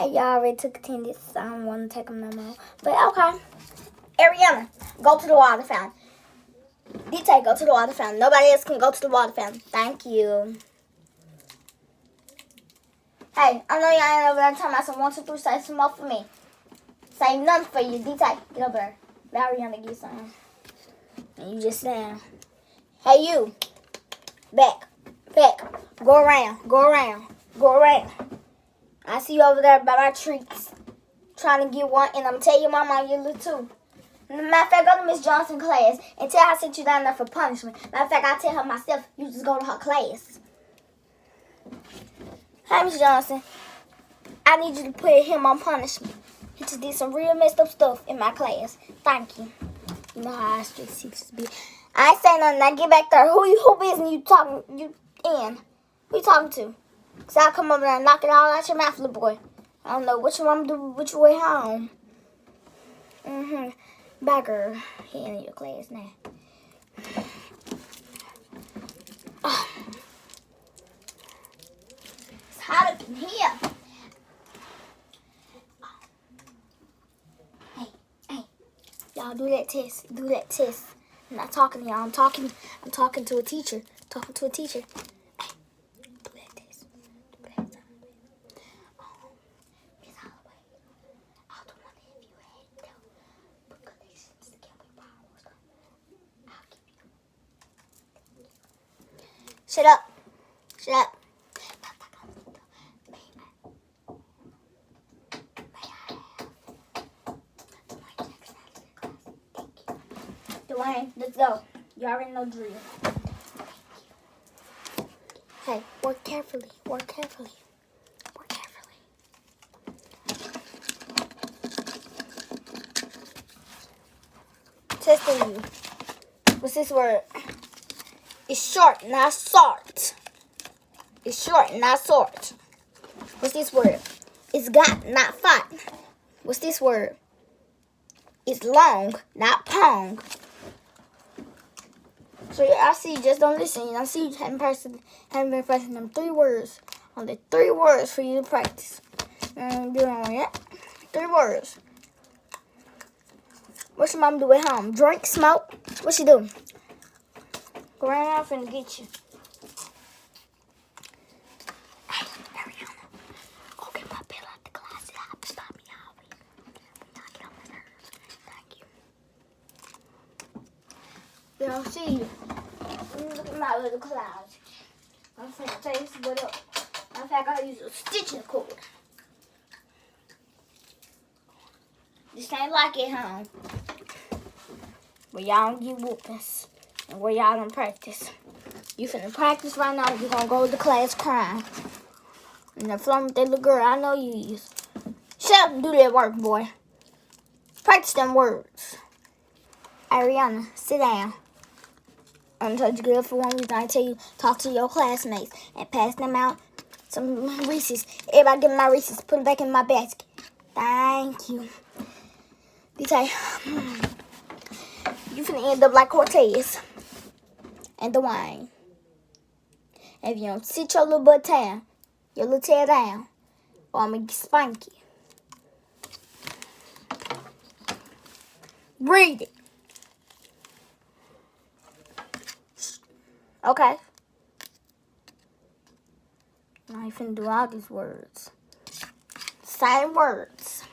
Hey, y'all already took attendance, so I don't want to take them no more. But okay. Ariana, go to the water fountain. DJ, go to the water fountain. Nobody else can go to the water fountain. Thank you. Hey, I know y'all ain't over there talking about some 1, 2, 3, say some more for me. Say nothing for you. DJ, get over there. Let Ariana get something. And you just stand. Hey, you. Back. Go around. I see you over there by my treats. Trying to get one. And I'm going to tell your mama you little too. Matter of fact, go to Miss Johnson's class and tell her I sent you down there for punishment. Matter of fact, I tell her myself, you just go to her class. Hey, Miss Johnson. I need you to put him on punishment. He just did some real messed up stuff in my class. Thank you. You know how I strict teachers be. I ain't saying nothing. Now get back there. Who business you talking you in? Who you talking to? Cause I'll come over there and knock it all out your mouth, little boy. I don't know what your mama do which way home. Bye, girl. He in your class now. It's hot up in here. Hey. Y'all do that test. I'm not talking to y'all. I'm talking to a teacher. Hey, do that test. Miss Holloway, I was wondering if you had put connections together with powers. I'll give you. Shut up. Dwayne, let's go. You already know drill. Hey, work carefully. Testing you. What's this word? It's short, not short. What's this word? It's got, not fought. What's this word? It's long, not pong. So I see you just don't listen. I see you haven't been practicing them 3 words. Only 3 words for you to practice. Doing 3 words. What's your mom do at home? Drink, smoke? What she do? Go around out and get you. Hey, Ariana. Go get my bill out the closet. I'll be by me always. Knock it on my nerves. Thank you. They don't see you. Look at my little cloud. I'm going to take this one up. In fact, I'll use a stitching cord. This ain't like it, huh? Where y'all don't get whoopings. And where y'all don't practice. You finna practice right now. You're gonna go to class crying. And the flirting with that little girl, I know you is. Shut up and do that work, boy. Practice them words. Ariana, sit down. I'm gonna tell you good for one reason. I tell you, talk to your classmates and pass them out some Reese's. Everybody give me my Reese's. Put them back in my basket. Thank you. DJ, you finna end up like Cortez and Dwayne. If you don't sit your little tail down, or I'm gonna spank you. Read it. Okay. Now you finna do all these words. Same words.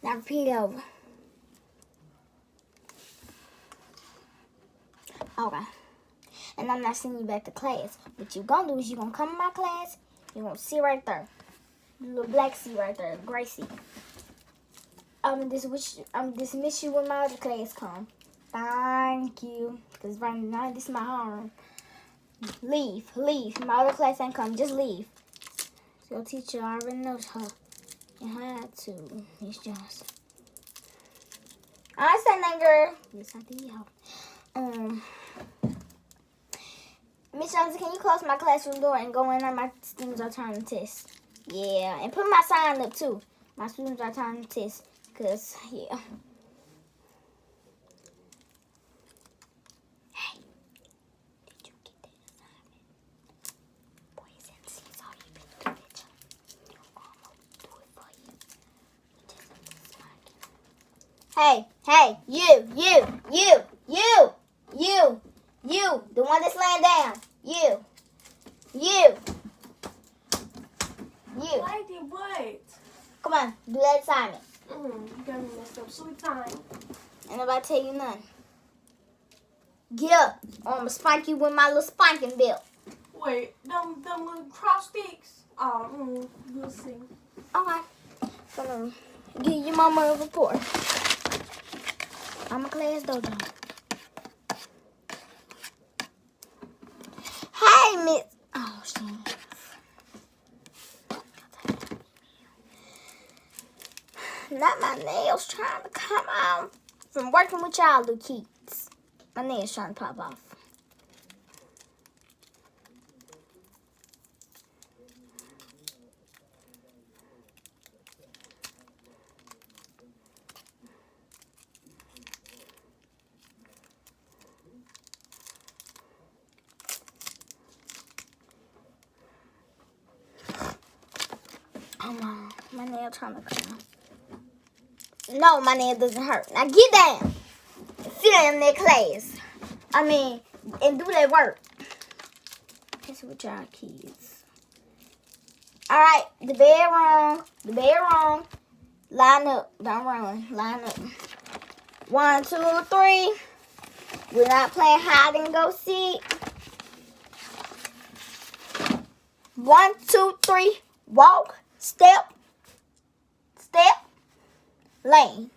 Now repeat over. Okay. And I'm not sending you back to class. What you gonna do is you gonna come in my class. You gonna sit right there. The little black seat right there. Gray seat. I'm dismiss you when my other class come. Thank you. Because right now this is my home. Leave. My other class ain't come. Just leave. So your teacher already knows her. And her attitude, Miss Johnson. I said that, girl. Yes, I did. Miss Johnson, can you close my classroom door and go in there? My students are trying to test. Yeah, and put my sign up too. My students are trying to test. Cause yeah. Hey, did you get that assignment? Boy, it's all you been doing it. I'm gonna do it for you. Hey, you. The one that's laying down. You. I did what? Come on, do that assignment. You got me messed up. Sweet time. Ain't nobody tell you nothing. Get up, or I'm gonna spank you with my little spanking belt. Wait, them little cross sticks? Oh, we'll see. Okay. Gonna give your mama a report. I'm a class dojo. Hey, Miss. Oh, shit. Not my nails trying to come out from working with y'all little kids. My nails trying to pop off. Oh no, my nail trying to come out. No, my nail doesn't hurt. Now get down. Sit down in that class. And do that work. That's with y'all kids. All right, the bedroom. Line up. Don't run. Line up. 1, 2, 3. We're not playing hide and go seek. 1, 2, 3. Walk. Step. Lane.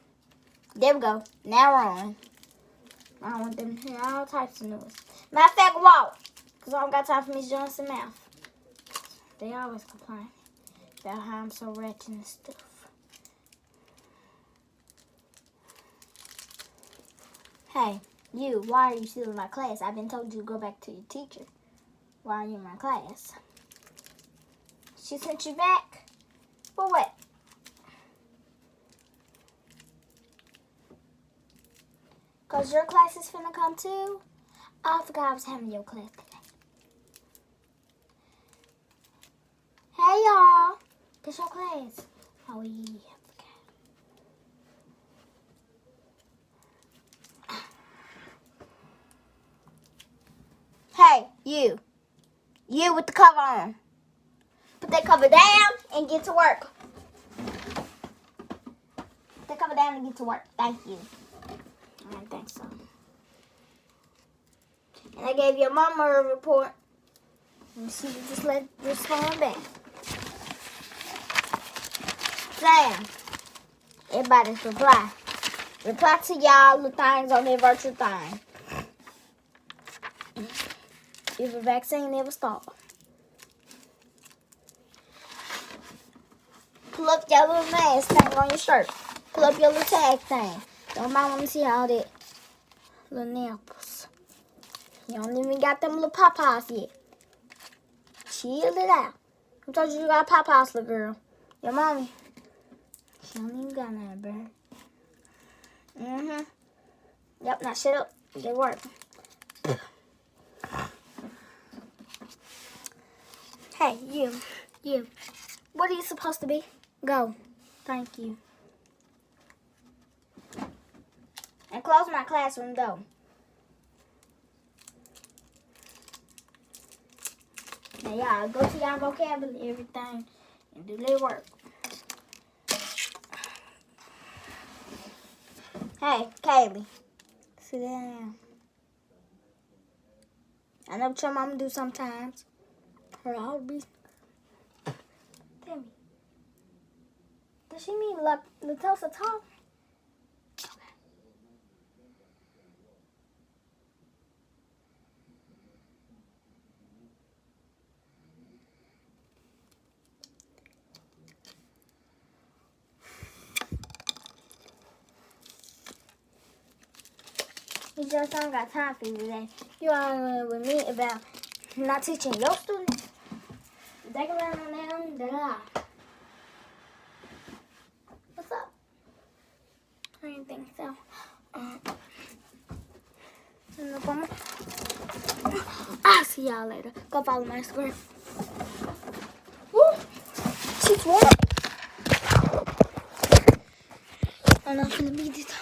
There we go. Now run. I don't want them to hear all types of noise. Matter of fact, walk. Because I don't got time for Miss Johnson mouth. They always complain about how I'm so ratchet and stuff. Hey, you, why are you still in my class? I've been told you to go back to your teacher. Why are you in my class? She sent you back? For what? Because your class is finna come too? I forgot I was having your class today. Hey, y'all. It's your class. Oh, yeah. Hey, you. You with the cover on. Put that cover down and get to work. Put that cover down and get to work. Thank you. I think so. And I gave your mama a report. And she just let this phone back. Sam, everybody reply. Reply to y'all little things on their virtual thing. If a vaccine never stopped. Pull up your little mask thing on your shirt. Pull up your little tag thing. Don't mind want to see all that little nipples. You don't even got them little pop-eyes yet. Chill it out. I told you got pop-eyes, little girl. Your mommy. She don't even got none, bro. Yep, now shut up. They work. Hey, you. What are you supposed to be? Go. Thank you. And close my classroom door. Now y'all go to y'all vocabulary, everything, and do their work. Hey, Kaylee. Sit down. I know what your mama do sometimes. Her hobbies. Tell me. Does she mean Latosa talk? You just don't got time for you today. You arguing with me about not teaching your students. They can learn on their own. They're not. What's up? I didn't think so. I'll see y'all later. Go follow my Instagram. Woo! She's warm. I'm not gonna beat it.